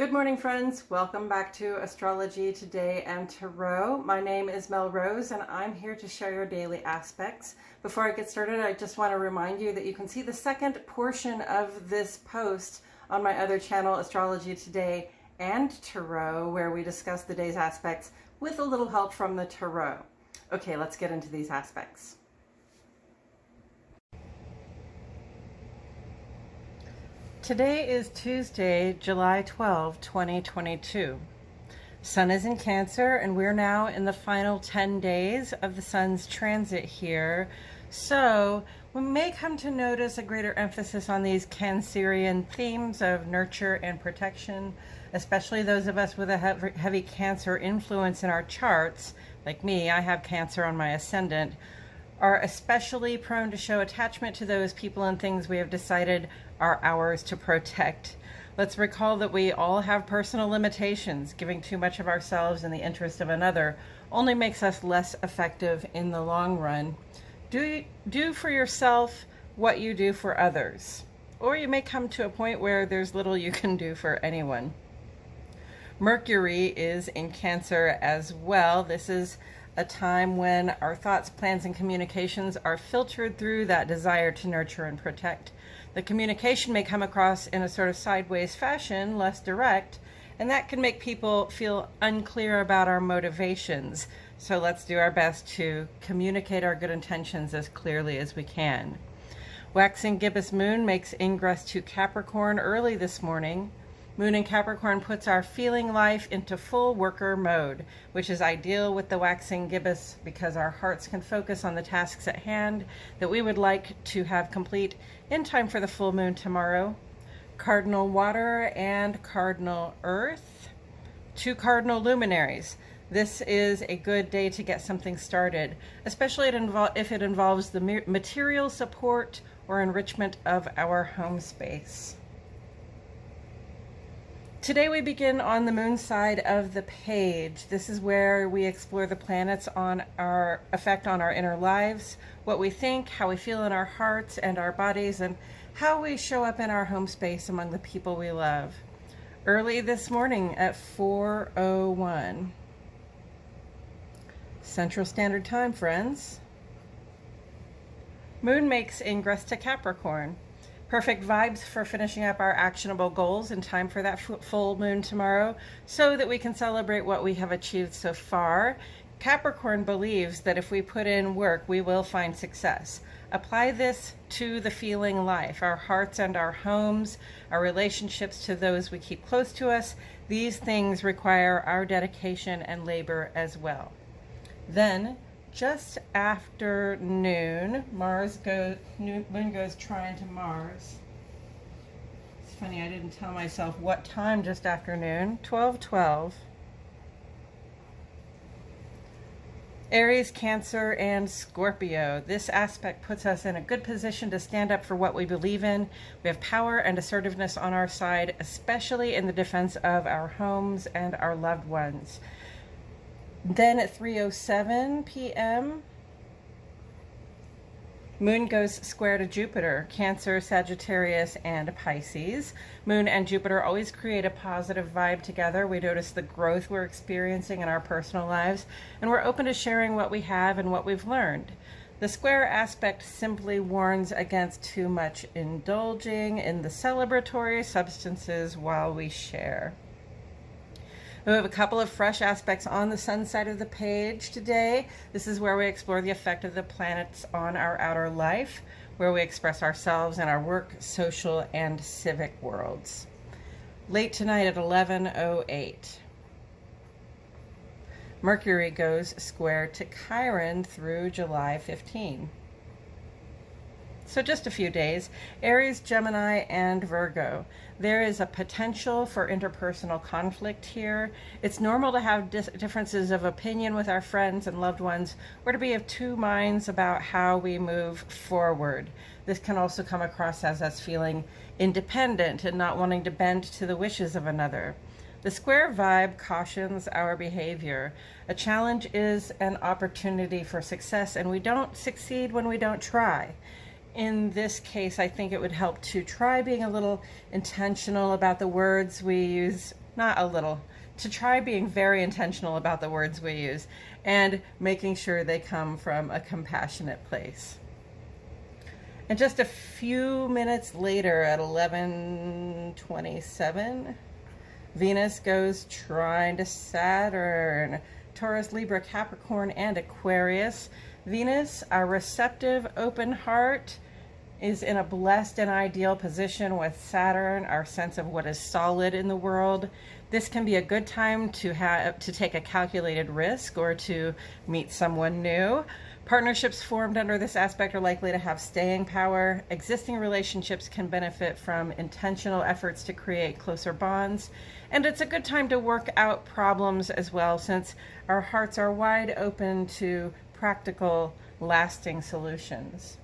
Good morning, friends. Welcome back to Astrology Today and Tarot. My name is Mel Rose and I'm here to share your daily aspects. Before I get started, I just want to remind you that you can see the second portion of this post on my other channel, Astrology Today and Tarot, where we discuss the day's aspects with a little help from the Tarot. Okay, let's get into these aspects. Today is Tuesday, July 12, 2022. Sun is in Cancer and we're now in the final 10 days of the Sun's transit here. So we may come to notice a greater emphasis on these Cancerian themes of nurture and protection, especially those of us with a heavy Cancer influence in our charts. Like me, I have Cancer on my ascendant, are especially prone to show attachment to those people and things we have decided are ours to protect. Let's recall that we all have personal limitations. Giving too much of ourselves in the interest of another only makes us less effective in the long run. Do for yourself what you do for others, or you may come to a point where there's little you can do for anyone. Mercury is in Cancer as well. This is a time when our thoughts, plans, and communications are filtered through that desire to nurture and protect. The communication may come across in a sort of sideways fashion, less direct, and that can make people feel unclear about our motivations. So let's do our best to communicate our good intentions as clearly as we can. Waxing gibbous moon makes ingress to Capricorn early this morning. Moon in Capricorn puts our feeling life into full worker mode, which is ideal with the waxing gibbous because our hearts can focus on the tasks at hand that we would like to have complete in time for the full moon tomorrow. Cardinal water and cardinal earth, two cardinal luminaries. This is a good day to get something started, especially if it involves the material support or enrichment of our home space. Today we begin on the moon side of the page. This is where we explore the planets on our effect on our inner lives, what we think, how we feel in our hearts and our bodies, and how we show up in our home space among the people we love. Early this morning at 4:01 Central Standard Time, friends. Moon makes ingress to Capricorn. Perfect vibes for finishing up our actionable goals in time for that full moon tomorrow so that we can celebrate what we have achieved so far. Capricorn believes that if we put in work, we will find success. Apply this to the feeling life, our hearts and our homes, our relationships to those we keep close to us. These things require our dedication and labor as well. Then, just after noon, moon goes trine to Mars. It's funny, I didn't tell myself what time just after noon. 12:12. Aries, Cancer, and Scorpio. This aspect puts us in a good position to stand up for what we believe in. We have power and assertiveness on our side, especially in the defense of our homes and our loved ones. Then at 3:07 p.m., Moon goes square to Jupiter, Cancer, Sagittarius, and Pisces. Moon and Jupiter always create a positive vibe together. We notice the growth we're experiencing in our personal lives, and we're open to sharing what we have and what we've learned. The square aspect simply warns against too much indulging in the celebratory substances while we share. We have a couple of fresh aspects on the sun side of the page today. This is where we explore the effect of the planets on our outer life, where we express ourselves in our work, social, and civic worlds. Late tonight at 11:08, Mercury goes square to Chiron through July 15. So just a few days. Aries, Gemini, and Virgo. There is a potential for interpersonal conflict here. It's normal to have differences of opinion with our friends and loved ones, or to be of two minds about how we move forward. This can also come across as us feeling independent and not wanting to bend to the wishes of another. The square vibe cautions our behavior. A challenge is an opportunity for success, and we don't succeed when we don't try. in this case, I think it would help to try being a little intentional about the words we use not a little, to try being very intentional about the words we use and making sure they come from a compassionate place. And just a few minutes later at 11:27, Venus goes trine to Saturn, Taurus, Libra, Capricorn, and Aquarius. Venus, our receptive, open heart, is in a blessed and ideal position with Saturn, our sense of what is solid in the world. This can be a good time to take a calculated risk or to meet someone new. Partnerships formed under this aspect are likely to have staying power. Existing relationships can benefit from intentional efforts to create closer bonds. And it's a good time to work out problems as well, since our hearts are wide open to practical, lasting solutions.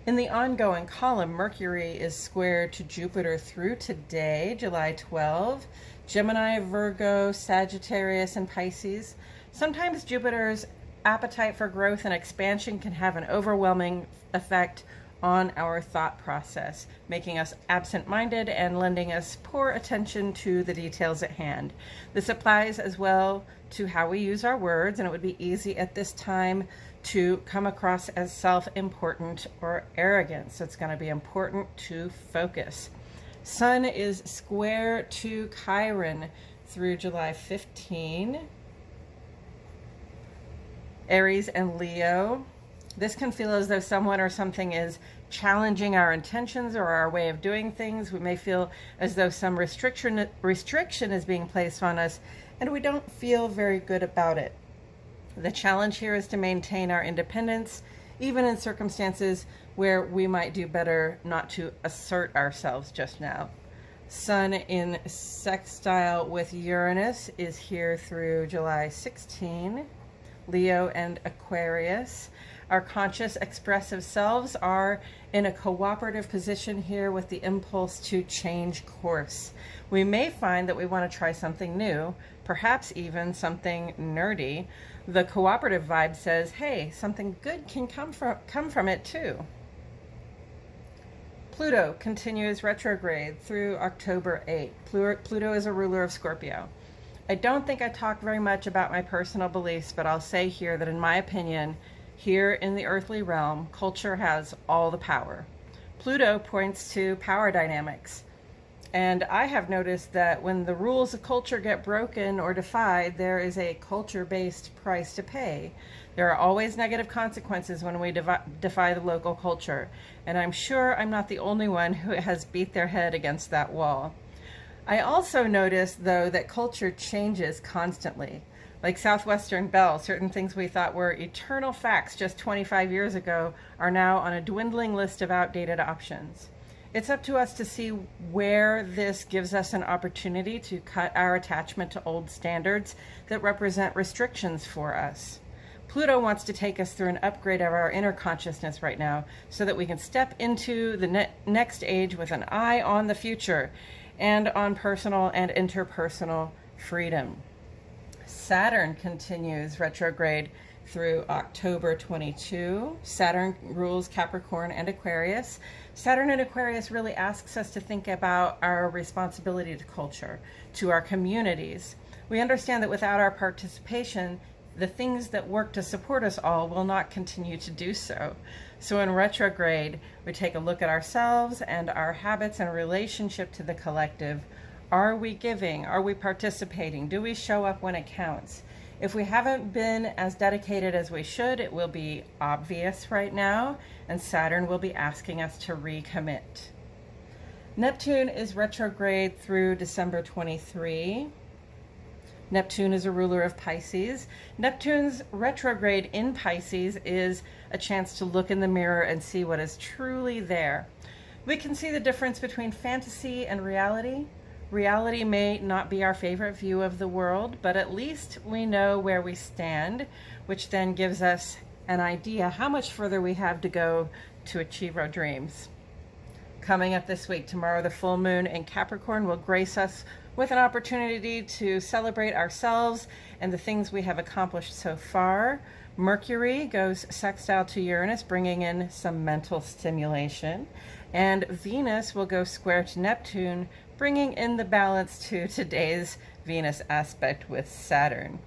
In the ongoing column, Mercury is square to Jupiter through today, July 12, Gemini, Virgo, Sagittarius, and Pisces. Sometimes Jupiter's appetite for growth and expansion can have an overwhelming effect on our thought process, making us absent-minded and lending us poor attention to the details at hand. This applies as well to how we use our words, and it would be easy at this time to come across as self-important or arrogant. So it's going to be important to focus. Sun is square to Chiron through July 15. Aries and Leo. This can feel as though someone or something is challenging our intentions or our way of doing things. We may feel as though some restriction is being placed on us, and we don't feel very good about it. The challenge here is to maintain our independence, even in circumstances where we might do better not to assert ourselves just now. Sun in sextile with Uranus is here through July 16. Leo and Aquarius. Our conscious, expressive selves are in a cooperative position here with the impulse to change course. We may find that we want to try something new, perhaps even something nerdy. The cooperative vibe says, hey, something good can come from it too. Pluto continues retrograde through October 8th. Pluto is a ruler of Scorpio. I don't think I talk very much about my personal beliefs, but I'll say here that in my opinion, here in the earthly realm, culture has all the power. Pluto points to power dynamics. And I have noticed that when the rules of culture get broken or defied, there is a culture-based price to pay. There are always negative consequences when we defy the local culture. And I'm sure I'm not the only one who has beat their head against that wall. I also noticed, though, that culture changes constantly. Like Southwestern Bell, certain things we thought were eternal facts just 25 years ago are now on a dwindling list of outdated options. It's up to us to see where this gives us an opportunity to cut our attachment to old standards that represent restrictions for us. Pluto wants to take us through an upgrade of our inner consciousness right now so that we can step into the next age with an eye on the future and on personal and interpersonal freedom. Saturn continues retrograde through October 22. Saturn rules Capricorn and Aquarius. Saturn in Aquarius really asks us to think about our responsibility to culture, to our communities. We understand that without our participation, the things that work to support us all will not continue to do so. So in retrograde, we take a look at ourselves and our habits and relationship to the collective. Are we giving? Are we participating? Do we show up when it counts? If we haven't been as dedicated as we should, it will be obvious right now, and Saturn will be asking us to recommit. Neptune is retrograde through December 23. Neptune is a ruler of Pisces. Neptune's retrograde in Pisces is a chance to look in the mirror and see what is truly there. We can see the difference between fantasy and reality. Reality may not be our favorite view of the world, but at least we know where we stand, which then gives us an idea how much further we have to go to achieve our dreams. Coming up this week, tomorrow the full moon in Capricorn will grace us with an opportunity to celebrate ourselves and the things we have accomplished so far. Mercury goes sextile to Uranus, bringing in some mental stimulation. And Venus will go square to Neptune, bringing in the balance to today's Venus aspect with Saturn.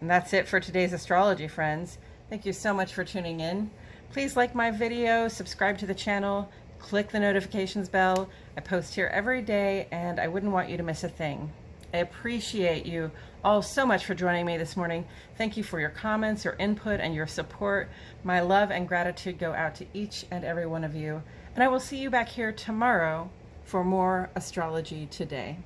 And that's it for today's astrology, friends. Thank you so much for tuning in. Please like my video, subscribe to the channel, click the notifications bell. I post here every day, and I wouldn't want you to miss a thing. I appreciate you all so much for joining me this morning. Thank you for your comments, your input, and your support. My love and gratitude go out to each and every one of you. And I will see you back here tomorrow for more Astrology Today.